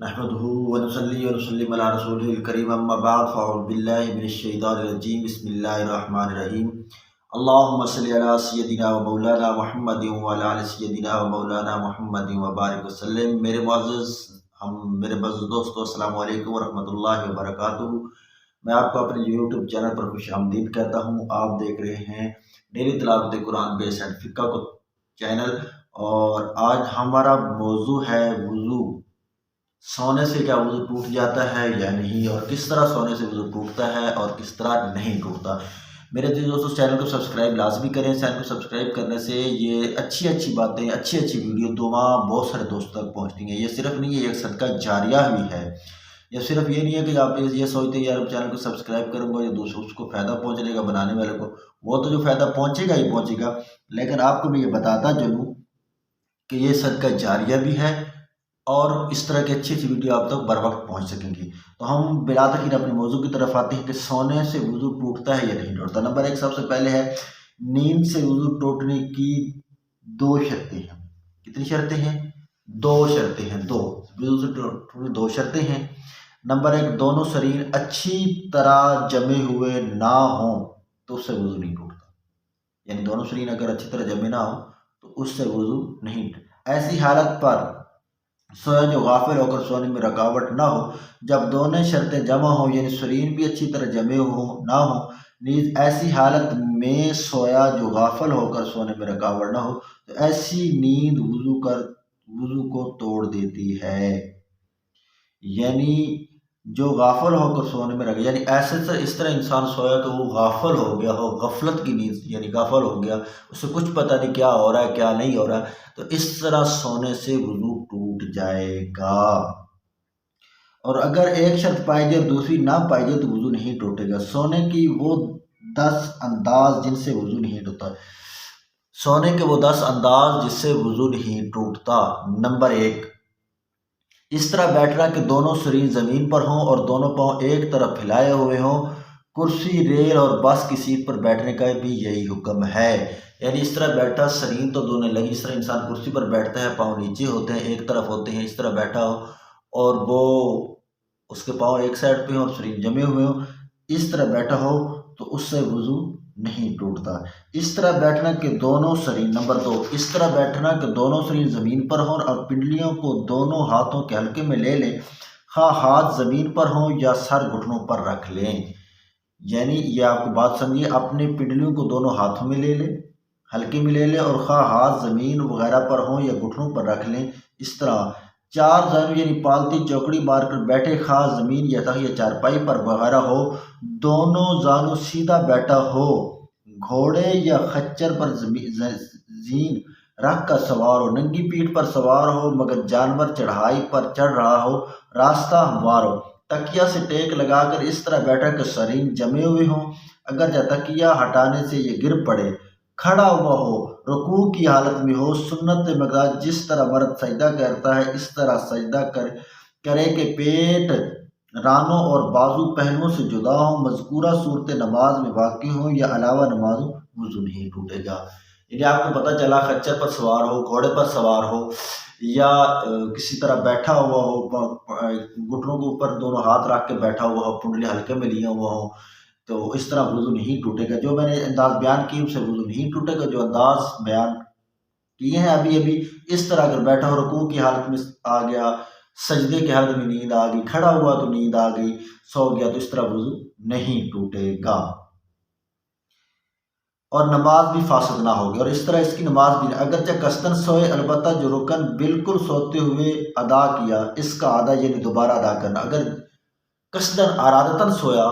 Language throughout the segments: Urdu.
نحمده ونصلي ونسلم على رسوله الكريم اما بعد فاعوذ بالله من الشیطان الرجیم بسم اللہ الرحمن الرحیم اللهم صل على سیدنا و مولانا محمد وعلى آل سیدنا و مولانا محمد وبارک وسلم۔ میرے معزز دوستو، السلام علیکم ورحمۃ اللہ وبرکاتہ۔ میں آپ کو اپنے یوٹیوب چینل پر خوش آمدید کہتا ہوں۔ آپ دیکھ رہے ہیں ڈیلی تلاوت قرآن بیس اینڈ فقہ کو چینل، اور آج ہمارا موضوع ہے وضو۔ سونے سے کیا وضو ٹوٹ جاتا ہے یا نہیں، اور کس طرح سونے سے وضو ٹوٹتا ہے اور کس طرح نہیں ٹوٹتا۔ میرے دوستو، چینل کو سبسکرائب لازمی کریں۔ چینل کو سبسکرائب کرنے سے یہ اچھی باتیں، اچھی ویڈیو دعا بہت سارے دوستوں تک پہنچتی ہیں۔ یہ صرف نہیں ہے، ایک صدقہ جاریہ بھی ہے۔ یہ صرف یہ نہیں ہے کہ آپ یہ سوچتے ہیں یار چینل کو سبسکرائب کروں گا یا دوسروں اس کو فائدہ پہنچے گا، بنانے والے کو وہ تو جو فائدہ پہنچے گا ہی پہنچے گا، لیکن آپ کو میں یہ بتاتا چلوں کہ یہ صدقہ جاریہ بھی ہے، اور اس طرح کی اچھی ویڈیو آپ تک بر وقت پہنچ سکیں گی۔ تو ہم بلا تاخیر اپنے موضوع کی طرف آتے ہیں کہ سونے سے وضو ٹوٹتا ہے یا نہیں ٹوٹتا۔ نمبر ایک، سب سے پہلے ہے نیند سے وضو ٹوٹنے کی دو شرطیں ہیں۔ کتنی شرطیں ہیں؟ دو شرطیں ہیں۔ وضو سے ٹوٹنے دو شرطیں ہیں۔ نمبر ایک، دونوں شریر اچھی طرح جمے ہوئے نہ ہوں تو اس سے وضو نہیں ٹوٹتا، یعنی دونوں شریر اگر اچھی طرح جمے نہ ہوں تو اس سے وضو نہیں ٹوٹتا۔ ایسی حالت پر سویا جو غافل ہو کر سونے میں رکاوٹ نہ ہو، جب دونوں شرطیں جمع ہوں، یعنی شرین بھی اچھی طرح جمے نہ ہوں، نیز ایسی حالت میں سویا جو غافل ہو کر سونے میں رکاوٹ نہ ہو تو ایسی نیند وضو کو توڑ دیتی ہے۔ یعنی جو غافل ہو کر سونے میں رکھا، یعنی اس طرح انسان سویا تو وہ غافل ہو گیا ہو، غفلت کی نیند، یعنی غافل ہو گیا، اسے کچھ پتہ نہیں کیا ہو رہا ہے کیا نہیں ہو رہا، تو اس طرح سونے سے وضو ٹوٹ جائے گا۔ اور اگر ایک شرط پائی جائے دوسری نہ پائی جائے تو وضو نہیں ٹوٹے گا۔ سونے کی وہ 10 انداز جن سے وضو نہیں ٹوٹتا۔ سونے کے وہ 10 انداز جس سے وضو نہیں ٹوٹتا۔ نمبر ایک، اس طرح بیٹھنا کہ دونوں شریر زمین پر ہوں اور دونوں پاؤں ایک طرف پھیلائے ہوئے ہوں۔ کرسی، ریل اور بس کی سیٹ پر بیٹھنے کا بھی یہی حکم ہے، یعنی اس طرح بیٹھا، شریر تو دونوں لگی، اس طرح انسان کرسی پر بیٹھتا ہے، پاؤں نیچے ہوتے ہیں، ایک طرف ہوتے ہیں، اس طرح بیٹھا ہو اور وہ اس کے پاؤں ایک سائڈ پہ ہوں اور شریر جمے ہوئے ہوں، اس طرح بیٹھا ہو تو اس سے وضو نہیں ٹوٹتا۔ اس طرح بیٹھنا کہ دونوں شریر، نمبر دو، اس طرح بیٹھنا کہ دونوں شریر زمین پر ہوں اور پنڈلیوں کو دونوں ہاتھوں کے حلقے میں لے لیں، خواہ ہاتھ زمین پر ہوں یا سر گھٹنوں پر رکھ لیں۔ یعنی یہ آپ کو بات سمجھیے، اپنے پنڈلیوں کو دونوں ہاتھوں میں لے لیں، حلقے میں لے لیں، اور خواہ ہاتھ زمین وغیرہ پر ہوں یا گھٹنوں پر رکھ لیں۔ اس طرح چار زانوں یعنی پالتی چوکڑی مار کر بیٹھے، خواہ زمین یا تخت یا چارپائی پر وغیرہ ہو، دونوں زانوں سیدھا بیٹھا ہو، گھوڑے یا خچر پر زین رکھ کر سوار ہو، ننگی پیٹھ پر سوار ہو مگر جانور چڑھائی پر چڑھ رہا ہو، راستہ ہموار ہو، تکیہ سے ٹیک لگا کر اس طرح بیٹھا کہ شریر جمے ہوئے ہوں، اگرچہ تکیہ ہٹانے سے یہ گر پڑے، کھڑا ہوا ہو، رکوع کی حالت میں ہو، سنت مقدار جس طرح مرد سجدہ کرتا ہے اس طرح سجدہ کرے کہ پیٹ، رانوں اور بازو پہلوؤں سے جدا ہوں، مذکورہ صورت نماز میں واقع ہوں یا علاوہ نماز وضو نہیں ٹوٹے گا۔ یعنی آپ کو پتہ چلا خچر پر سوار ہو، گھوڑے پر سوار ہو، یا کسی طرح بیٹھا ہوا ہو، گھٹنوں کے اوپر دونوں ہاتھ رکھ کے بیٹھا ہوا ہو، کنڈلی ہلکے میں لیا ہوا ہو، تو اس طرح وضو نہیں ٹوٹے گا۔ جو میں نے انداز بیان کی اس سے وضو نہیں ٹوٹے گا۔ جو انداز بیان کیے ہیں ابھی اس طرح اگر بیٹھا ہو، رکوع کی حالت میں آ گیا، سجدے کی حالت میں نیند آ گئی، کھڑا ہوا تو نیند آ گئی، سو گیا، تو اس طرح وضو نہیں ٹوٹے گا اور نماز بھی فاسد نہ ہوگی۔ اور اس طرح اس کی نماز بھی اگرچہ قصداً سوئے، البتہ جو رکن بالکل سوتے ہوئے ادا کیا اس کا آدھا یعنی دوبارہ ادا کرنا۔ اگر قصداً ارادتاً سویا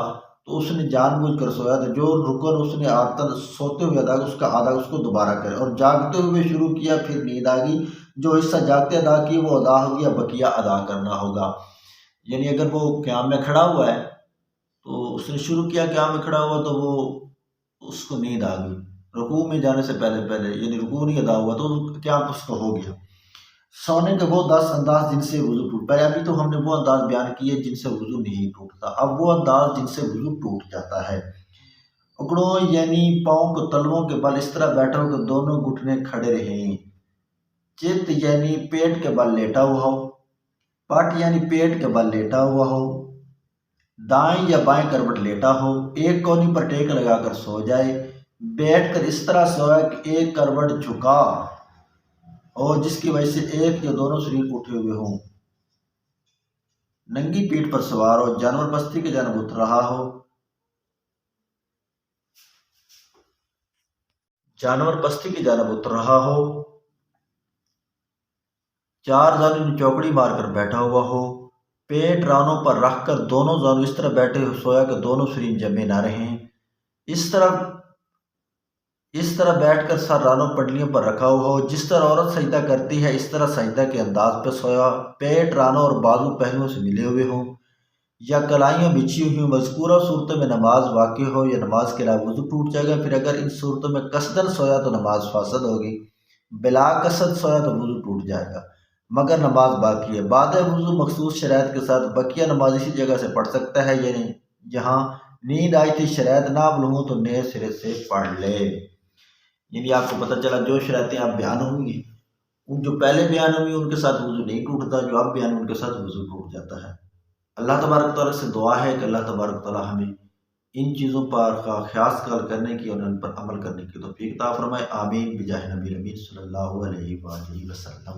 تو اس نے جان بوجھ کر سویا، تو جو رکن اس نے عادتاً سوتے ہوئے ادا اس کا آدھا اس کو دوبارہ کرے، اور جاگتے ہوئے شروع کیا پھر نیند آ گئی، جو حصہ جاگتے ادا کیا وہ ادا ہو گیا، بقیہ ادا کرنا ہوگا۔ یعنی اگر وہ قیام میں کھڑا ہوا ہے تو اس نے شروع کیا قیام میں کھڑا ہوا تو وہ اس کو نیند آ گئی، رکوع میں جانے سے پہلے یعنی رکوع نہیں ادا ہوا تو قیام اس کو ہو گیا۔ سونے کے وہ 10 انداز جن سے وضو ٹوٹ، پہلے ابھی تو ہم نے وہ انداز بیان کیے جن سے وضو نہیں ٹوٹتا، اب وہ انداز جن سے وضو ٹوٹ جاتا ہے۔ اکڑوں یعنی پاؤں کو تلووں کے بل اس طرح بیٹھا ہو کہ دونوں گھٹنے کھڑے رہیں۔ چت یعنی پیٹ کے بل لیٹا ہوا ہو، پٹ یعنی پیٹ کے بل لیٹا ہوا ہو، دائیں یا بائیں کروٹ لیٹا ہو، ایک کونی پر ٹیک لگا کر سو جائے، بیٹھ کر اس طرح سویا کہ ایک کروٹ جھکا اور جس کی وجہ سے ایک یا دونوں شریر اٹھے ہوئے ہوں، ننگی پیٹھ پر سوار ہو، جانور پستی کی جانب اتر رہا ہو، چار زانوں چوکڑی مار کر بیٹھا ہوا ہو، پیٹ رانوں پر رکھ کر دونوں زانوں اس طرح بیٹھے ہو سویا کہ دونوں شریر جمے نہ رہیں، اس طرح بیٹھ کر سر رانوں پنڈلیوں پر رکھا ہوا ہو، جس طرح عورت سجدہ کرتی ہے اس طرح سجدہ کے انداز پہ سویا، پیٹ رانوں اور بازو پہلوؤں سے ملے ہوئے ہوں یا کلائیاں بچھی ہوئی ہوں۔ مذکورہ صورتوں میں نماز واقع ہو یا نماز کے علاوہ وضو ٹوٹ جائے گا، پھر اگر ان صورتوں میں قصدن سویا تو نماز فاسد ہوگی، بلا قصد سویا تو وضو ٹوٹ جائے گا مگر نماز باقی ہے۔ بعد وضو مخصوص شرائط کے ساتھ بقیہ نماز اسی جگہ سے پڑھ سکتا ہے، یعنی جہاں نیند آئی تھی شرائط ناقابل ہوں تو نئے سرے سے پڑھ لے۔ یعنی آپ کو پتہ چلا جو شرائطیں آپ بیان ہوں گی ان جو پہلے بیان ہوئی ان کے ساتھ وضو نہیں ٹوٹتا، جو اب بیان ان کے ساتھ وضو ٹوٹ جاتا ہے۔ اللہ تبارک تعالیٰ سے دعا ہے کہ اللہ تبارک تعالیٰ ہمیں ان چیزوں پر خاص خیال کرنے کی اور ان پر عمل کرنے کی توفیق عطا فرمائے، آمین بجاہ نبی الامین صلی اللہ علیہ وآلہ وسلم۔